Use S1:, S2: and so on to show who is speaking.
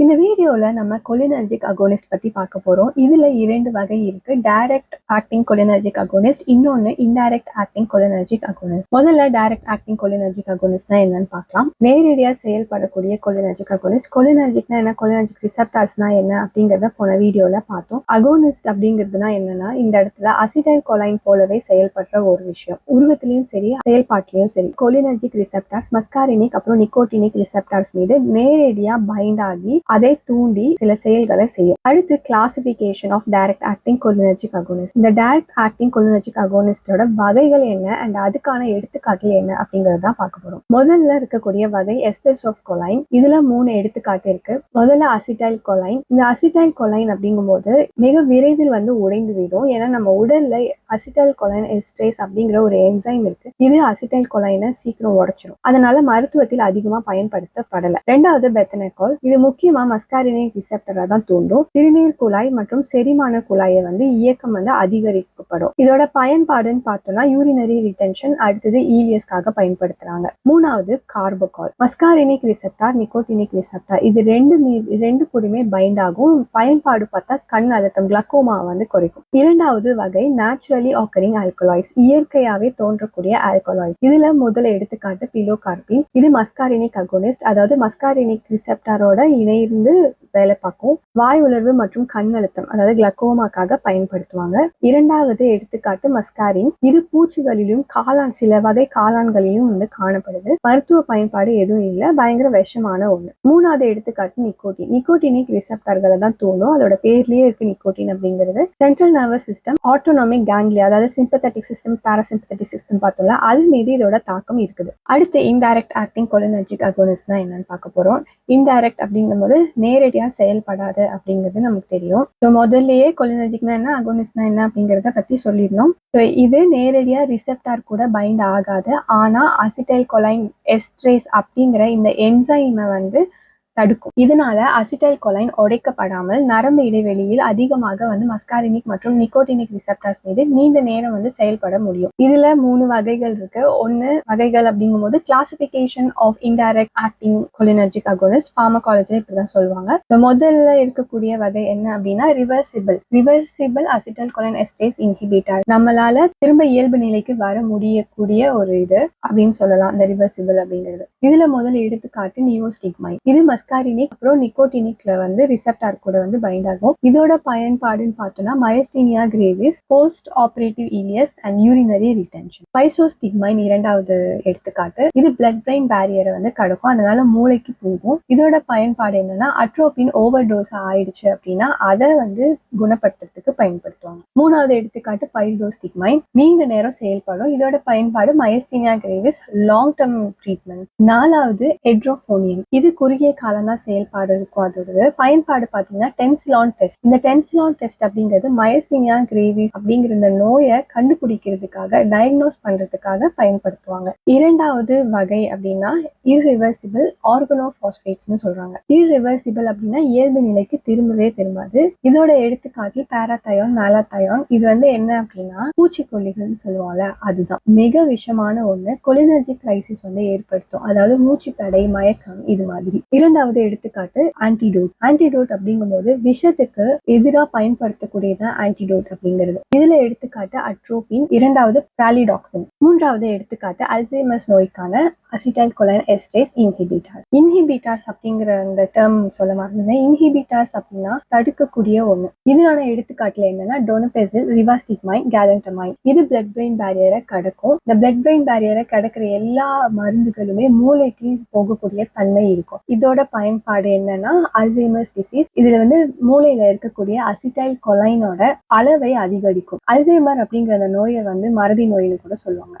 S1: இந்த வீடியோல நம்ம கொலினர்ஜிக் அகோனிஸ்ட் பத்தி பார்க்க போறோம். இதுல 2 வகை இருக்கு. டைரக்ட் ஆக்டிங் கொலினர்ஜிக் அகோனிஸ்ட், இன்னொன்னு இன்டைரக்ட் ஆக்டிங் கொலினர்ஜிக் அகோனிஸ்ட். முதல்ல டைரக்ட் ஆக்டிங் கொலினர்ஜிக் அகோனிஸ்ட்னா என்னன்னு பார்க்கலாம். நேரடியா செயல்படக்கூடிய கொலினர்ஜிக் அகோனிஸ்ட். கொலினர்ஜிக்னா என்ன, கொலினர்ஜிக் ரிசெப்டார்ஸ்னா என்ன அப்படிங்கறத போன வீடியோல பார்த்தோம். அகோனிஸ்ட் அப்படிங்கிறதுனா என்னன்னா, இந்த இடத்துல அசிடைல் கொலைன் போலவே செயல்படுற ஒரு விஷயம். உருவத்திலையும் சரி, செயல்பாட்டிலையும் சரி. கொலினர்ஜிக் ரிசெப்டார்ஸ் மஸ்காரினிக் அப்புறம் நிக்கோட்டினிக் ரிசெப்டார்ஸ் மீது நேரடியா பைண்ட் ஆகி அதை தூண்டி சில செயல்களை செய்யும். அடுத்து classification of direct acting cholinergic agonist. இந்த டைரக்ட் ஆக்டிங் கொலினர்ஜிக் அகோனிஸ்டோட வகைகள் என்ன அண்ட் அதுக்கான எடுத்துக்காட்டு என்ன அப்படிங்கறது தான் பார்க்க போறோம். முதல்ல இருக்கக்கூடிய வகை எஸ்டர்ஸ் ஆஃப் கொலைன். இதுல 3 எடுத்துக்காட்டு இருக்கு. முதல்ல அசிடைல் கொலைன். இந்த அசிடைல் கொலைன் அப்படிங்கும்போது மிக விரைவில் உடைந்து விடும். ஏன்னா நம்ம உடல்ல அசிடைல் கொலைன் எஸ்டரேஸ் அப்படிங்கிற ஒரு என்சைம் இருக்கு. இது அசிடைல் கொலைனை சீக்கிரம் உடைச்சிடும். அதனால மருத்துவத்தில் அதிகமா பயன்படுத்தப்படல. ரெண்டாவது பெத்தனகோல். இது முக்கியமா மஸ்காரினிக் ரிசெப்டரா தான் தூண்டும். சிறுநீர் குழாய் மற்றும் செரிமான குழாயை இயக்கம் அதிகரிக்கப்படும். இதோட பயன்பாடுன்னு பார்த்தோம்னா யூரினரி ரிட்டென்ஷன், அடுத்தது ஈலியஸ்க்காக பயன்படுத்துறாங்க. மூணாவது கார்போகால். மஸ்காரினிக் ரிசெப்டார், நிக்கோட்டினிக் ரிசெப்டார், இது ரெண்டு கூடமே பைண்ட் ஆகும். பயன்பாடு பார்த்தா கண் அழுத்தம் கிளக்கோமா குறைக்கும். இரண்டாவது வகை நேச்சுரலி ஆக்கரிங் ஆல்கலாய்ட்ஸ், இயற்கையாவே தோன்றக்கூடிய ஆல்கலாய்ட்ஸ். இதுல முதல் எடுத்துக்காட்டு பிலோகார்பின். இது மஸ்காரினிக் அகோனிஸ்ட், அதாவது மஸ்காரினிக் ரிசெப்டாரோட இணைந்து வேலை பார்க்கும். வாய் உலர்வு மற்றும் கண் அழுத்தம், அதாவது கிளக்கோமாக்காக பயன்படுத்துவாங்க. இரண்டாவது எடுத்துக்காட்டு மஸ்காரின். இது பூச்சிகளிலும் சில வகை காளான்களிலும் காணப்படுது. மருத்துவ பயன்பாடு எதுவும் இல்லை, பயங்கர விஷமான ஒண்ணு. மூணாவது எடுத்துக்காட்டு நிக்கோட்டின். நிக்கோட்டினிக் ரிசெப்டார்களை தான் தூண்டும். அதோட பேர்லயே இருக்கு நிக்கோட்டின் அப்படிங்கிறது. Central nervous system, autonomic ganglia, அதாவது சிம்பத்தட்டிக் சிஸ்டம், பாராசிம்பத்தட்டிக் சிஸ்டம் பார்த்தோம்ல, அது மீது இதோட தாக்கம் இருக்குது. அடுத்து இன்டைரக்ட் ஆக்டிங் கொலினர்ஜிக் அகோனிஸ்ட்னா என்னன்னு பார்க்க போறோம். இன்டைரக்ட் அப்படிங்கும்போது நேரடியா செயல்படாது அப்படிங்கிறது நமக்கு தெரியும். முதல்லயே கொலினர்ஜிக்னா என்ன, அகோனிஸ்ட்னா என்ன அப்படிங்கறத பத்தி சொல்லிடணும். இது நேரடியா ரிசெப்டார் கூட பைண்ட் ஆகாது. ஆனா அசிடைல் கொலைன் எஸ்டரேஸ் அப்படிங்கிற இந்த என்சைமை தடுக்கும். இதனால அசிடைல் கொலைன் உடைக்கப்படாமல் நரம்பு இடைவெளியில் அதிகமாக மஸ்காரினிக் மற்றும் நிக்கோட்டினிக் ரிசெப்டார்ஸ் மீது நீண்ட நேரம் செயல்பட முடியும். இதுல 3 வகைகள் இருக்கு. ஒன்னு வகைகள் அப்படிங்கும்போது classification of indirect acting cholinergic agonist, பார்மகாலஜில இப்படிதான் சொல்லுவாங்க. முதல்ல இருக்கக்கூடிய வகை என்ன அப்படின்னா reversible acetyl choline esterase inhibitor. நம்மளால திரும்ப இயல்பு நிலைக்கு வர முடியக்கூடிய ஒரு இது அப்படின்னு சொல்லலாம் இந்த ரிவர்சிபிள் அப்படிங்கிறது. இதுல முதல் எடுத்துக்காட்டு நியோஸ்டிக்மைன். இது மஸ்காரினிக் அப்புறம் நிக்கோட்டினிக்ல ரிசெப்டார் கூட பைண்ட் ஆகும். இதோட பயன்பாடுன்னு பார்த்தோம்னா myasthenia gravis, post operative ileus and urinary retention. Physostigmine இரண்டாவது எடுத்துக்காட்டு. இது பிளட் பிரெயின் பேரியரை கடக்கும், அதனால மூளைக்கு போகும். இதோட பயன்பாடு என்னன்னா அட்ரோபின் ஓவர் டோஸ் ஆயிடுச்சு அப்படின்னா அதை குணப்படுத்துறதுக்கு பயன்படுத்துவாங்க. மூணாவது எடுத்துக்காட்டு பைரிடோஸ்டிக்மைன், நீண்ட நேரம் செயல்படும். இதோட பயன்பாடு மயஸ்தீனியா கிரேவிஸ், லாங் டர்ம் ட்ரீட்மெண்ட். நாலாவது ஹெட்ரோஃபோனியம். இது குறுகிய காலம் தான் செயல்பாடு இருக்கும். அதோட பயன்பாடு பாத்தீங்கன்னா டென்சிலான் டெஸ்ட். இந்த டென்சிலான் டெஸ்ட் அப்படிங்கிறது மயஸ்தீனியா கிரேவிஸ் அப்படிங்கிற இந்த நோயை கண்டுபிடிக்கிறதுக்காக, டயக்னோஸ் பண்றதுக்காக பயன்படுத்துவாங்க. இரண்டாவது வகை அப்படின்னா இர்ரிவர்சிபிள் ஆர்கனோபாஸ்பேட்ஸ்னு சொல்றாங்க. இர்ரிவர்சிபிள் அப்படின்னா இயல்பு நிலைக்கு திரும்பாது. இதோட எடுத்துக்காட்டு பாராதயான், மேலாதயான். இது என்ன அப்படின்னா பூச்சிக்கொல்லிகள்னு சொல்லுவாங்க, அதுதான் மிக விஷமான ஒண்ணு. கொலினர்ஜிக் கிரைசிஸ் ஏற்படுத்தும், அதாவது மூச்சு தடை, மயக்கம், இது மாதிரி. இரண்டாவது எடுத்துக்காட்டு ஆன்டிடோட் அப்படிங்கும்போது விஷத்துக்கு எதிராக பயன்படுத்தக்கூடியதான் ஆன்டிடோட் அப்படிங்கிறது. இதுல எடுத்துக்காட்டு அட்ரோபின், இரண்டாவது பிராலிடாக்சின். மூன்றாவது எடுத்துக்காட்டு அல்சைமர்ஸ் நோய்க்கான அசிடைல் கொலைன் எஸ்டரேஸ் இன்ஹிபிட்டார்ஸ் அப்படிங்கிற அந்த டேர்ம் சொல்ல மாதிரி. இன்ஹிபிட்டார்ஸ் அப்படின்னா தடுக்கக்கூடிய ஒண்ணு. இதனால எடுத்துக்காட்டுல என்னன்னா டோனபெசில், ரிவாஸ்டிக்மைன், கேலண்டமைன். இது பிளட் பிரெயின் பேரியரை கடக்கும். இந்த பிளட் பிரெயின் பேரியரை கடக்கிற எல்லா மருந்துகளுமே மூளைக்கு போகக்கூடிய தன்மை இருக்கும். இதோட பயன்பாடு என்னன்னா அல்சைமர்ஸ் டிசீஸ். இதுல மூளையில இருக்கக்கூடிய அசிடைல் கொலைனோட அளவை அதிகரிக்கும். அல்சைமர் அப்படிங்கிற அந்த நோயை மறதி நோய்னு கூட சொல்லுவாங்க.